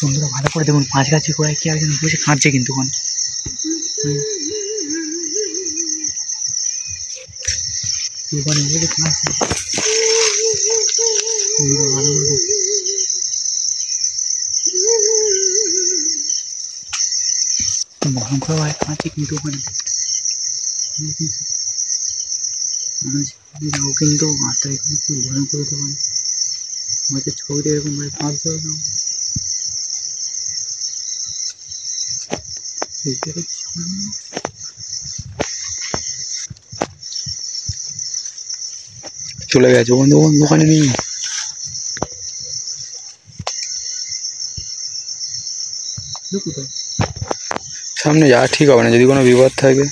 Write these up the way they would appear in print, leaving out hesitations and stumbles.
বন্ধুরা ভালো করে দেখুন, মাছ গাছি গোড়ায় কি একজন বসে কাঁদছে কিন্তু ওখানে। ভয়ঙ্কর ভাবে কাঁদছে কিন্তু ওখানে ও কিন্তু মাথা এখানে খুব ভয়ঙ্কর হতে পারে। হয়তো ছবিটা এরকম ভাবে কাঁদছে না। চলে গেছে বন্ধু, ওখানে নেই। সামনে যাওয়া ঠিক হবে না, যদি কোনো বিপদ থাকে।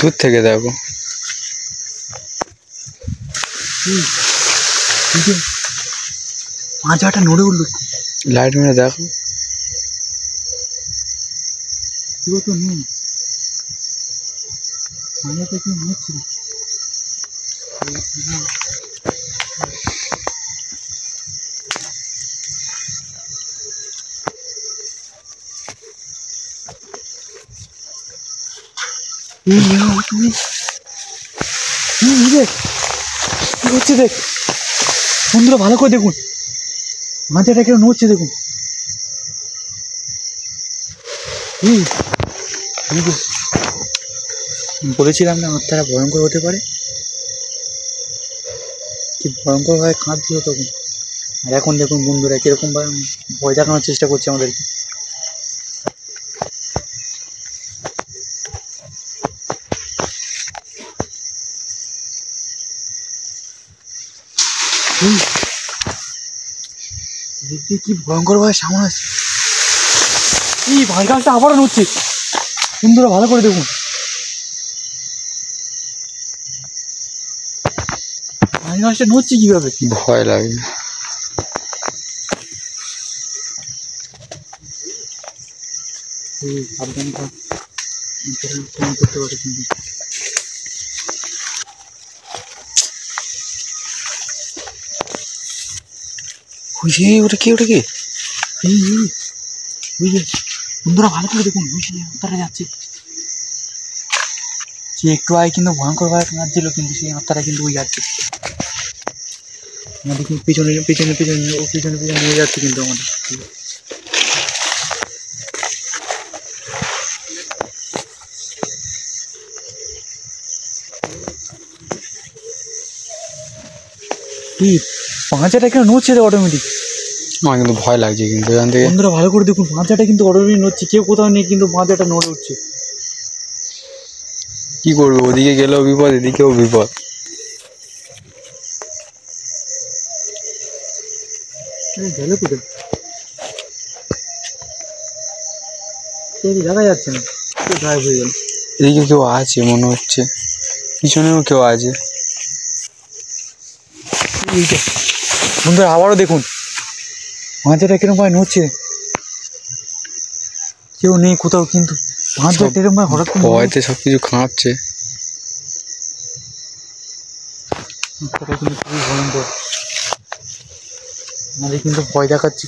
দূর থেকে দেখো, মাঝাটা নড়ে উঠল। লাইট মেরে দেখো, তো নেই। মাঝাটা কি নড়ছিল? দেখ বন্ধুরা, ভালো করে দেখুন, মাঝাটা কেন নড়ছে দেখুন। বলেছিলাম না আত্মারা ভয়ঙ্কর হতে পারে, কি ভয়ঙ্কর ভাবে কাঁদছিল তখন। আর এখন দেখুন বন্ধুরা কিরকম ভাবে ভয় দেখানোর চেষ্টা করছে আমাদেরকে। কি ভয়ঙ্কর ভাবে সামনে আসছে। এই ভয় গাছটা আবারও নড়ছে বন্ধুরা, ভালো করে দেখুন। ভয় গাছটা নড়ছে কিভাবে? ভয় লাগে। সাবধান করতে পারে কিন্তু। ওটা কি, ওটা কি? বন্ধুরা ভালো করে দেখুন, আত্মাটা যাচ্ছে। সে একটু আগে কিন্তু ভয়ঙ্কর ভাবে কাঁদছিল, কিন্তু সেই আত্মাটা কিন্তু ওই যাচ্ছে আমাদের, কিন্তু পিছনে পিছনে পিছনে ও পিছনে পিছনে নিয়ে যাচ্ছে কিন্তু আমাদের। কি পাঁচাটা কেন নড়ছে রে অটোমেটিক? আমার কিন্তু ভয় লাগছে কিন্তু এখান থেকে। বন্ধুরা ভালো করে দেখুন, পাঁচাটা কিন্তু অটোমেটিক নড়ছে, কেউ কোথাও নেই কিন্তু পাঁচাটা নড়ে উঠছে। কি করবো, ওদিকে গেলেও বিপদ, এদিকেও বিপদ। গেলে কোথায় দেখা যাচ্ছে না, গায়েব হয়ে গেল। এদিকে কেউ আছে মনে হচ্ছে, পিছনেও কেউ আছে। বন্ধুরা আবারও দেখুন, মাঝেটা কিরকম ভাবে নড়ছে, কেউ নেই কোথাও, কিন্তু মাঝটা এরকম ভাবে হঠাৎ করে ভয়তে সব কিছু কাঁপছে। কিন্তু খুবই ভয়ঙ্কর, আমাদের কিন্তু ভয় দেখাচ্ছে।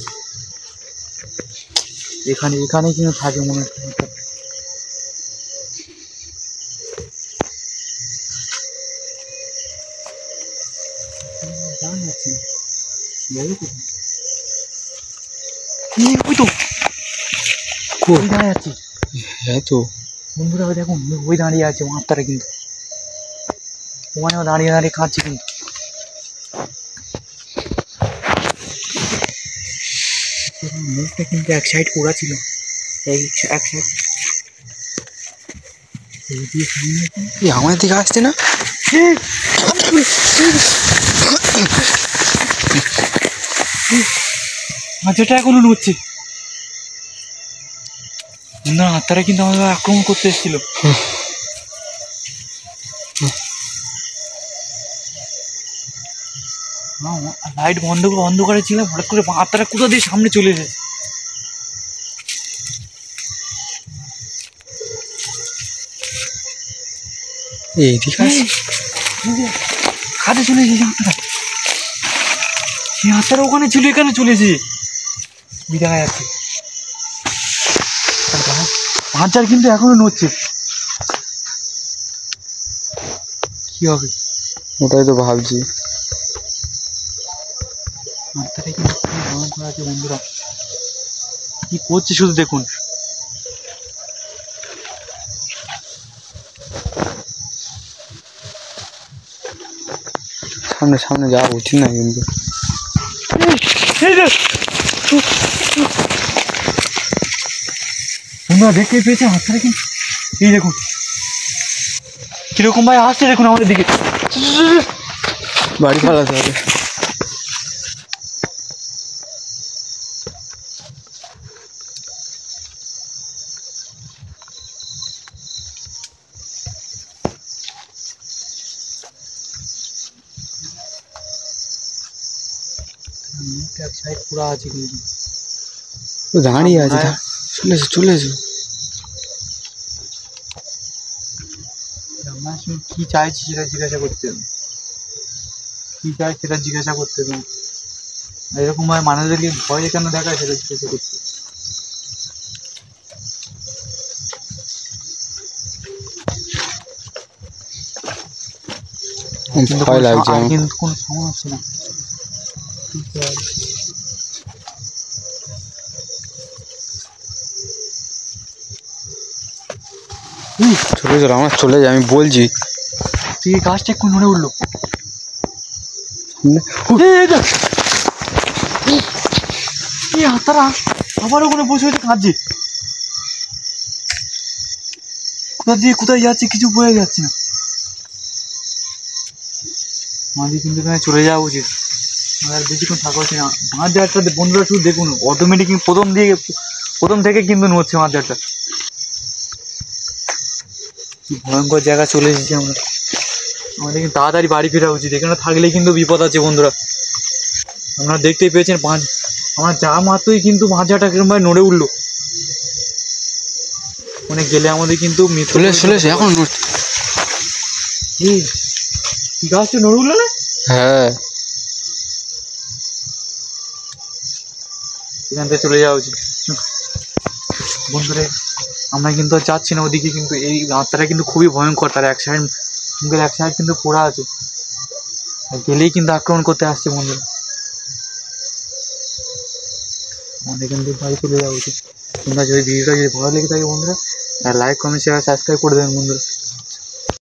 এখানে কিন্তু থাকে মনে হচ্ছে। জানা যাচ্ছে না যাচ্ছে। হ্যাঁ তো বন্ধুরা দেখুন, ওই দাঁড়িয়ে আছে আত্মারা, কিন্তু ওখানেও দাঁড়িয়ে দাঁড়িয়ে কাঁদছে কিন্তু। মুখটা কিন্তু এক সাইড পোড়া ছিল, এক সাইড। আমাদের দিকে আসছে না, মাঝেটা এখনো নড়ছে। আত্মারা কিন্তু আমাদের আক্রমণ করতে এসেছিল। লাইট অন্ধকারে ছিল, হঠাৎ করে আত্মারা কোথা দিয়ে সামনে চলে এসেছে। এইদিকে কাছে চলে এসেছি হাতটা, সেই হাতটা ওখানে ছিল, এখানে চলেছি, দেখা যাচ্ছে হাতটার কিন্তু এখনো নড়ছে। কি হবে ওটাই তো ভাবছি। হাতটাটা কিন্তু ভয়ঙ্কর আছে বন্ধুরা, কি করছে শুধু দেখুন। সামনে সামনে যাওয়া উচিত না কিন্তু। বন্ধুরা দেখতে পেয়েছে হাতটা কিন্তু, এই দেখুন কিরকম ভাই আসছে দেখুন আমাদের দিকে। বাড়ি পালাতে হবে। এক সাইড পুরা আছে কিন্তু দাঁড়িয়ে আছে, চলে এসো চলে এসো। আমার কি চাইছি সেটা জিজ্ঞাসা করতে হবে, কি চাই সেটা জিজ্ঞাসা করতে হবে। এরকম ভাবে মানুষদেরকে ভয় কেন দেখায় সেটা জিজ্ঞাসা করতে হবে। ভয় লাগছে কিন্তু কোনো সময় হচ্ছে না। চলে যাও, আমার চলে যায়, আমি বলছি। তুই গাছটা একটু নড়ে উঠলো, হাতারা আবার ওখানে বসে বসে কাঁদছে। কোথা দিয়ে কোথায় যাচ্ছে কিছু বোঝা যাচ্ছে না। আমাদের কিন্তু এখানে চলে যাওয়া উচিত, আর বেশিক্ষণ থাকা হচ্ছে না। মাছ জায়গাটা বন্ধুরা শুধু দেখুন, অটোমেটিক প্রথম থেকে কিন্তু নড়ছে মাছ জায়গাটা। কি ভয়ঙ্কর জায়গা চলে এসেছি আমরা। আমাদের কিন্তু তাড়াতাড়ি বাড়ি ফেরা উচিত, এখানে থাকলে কিন্তু বিপদ আছে বন্ধুরা। আপনারা দেখতেই পেয়েছেন আমার যা মাত্রই কিন্তু মাঝাটা কিরকমভাবে নড়ে উঠলো, মানে গেলে আমাদের কিন্তু চলে এখন কি গাছটা নড়ে উঠলো না। হ্যাঁ এখান থেকে চলে যাওয়া উচিত বন্ধুরা। আমরা কিন্তু আর যাচ্ছি না ওদিকে, কিন্তু এই রাস্তাটা কিন্তু খুবই ভয়ঙ্কর। তার এক সাইড মুখের এক সাইড কিন্তু পোড়া আছে, গেলেই কিন্তু আক্রমণ করতে আসছে বন্ধুরা। আমাদের কিন্তু বাড়ি চলে যাওয়া উচিত। তোমরা যদি ভিডিওটা যদি ভালো লেগে থাকে বন্ধুরা, লাইক কমেন্ট শেয়ার সাবস্ক্রাইব করে দেবেন বন্ধুরা।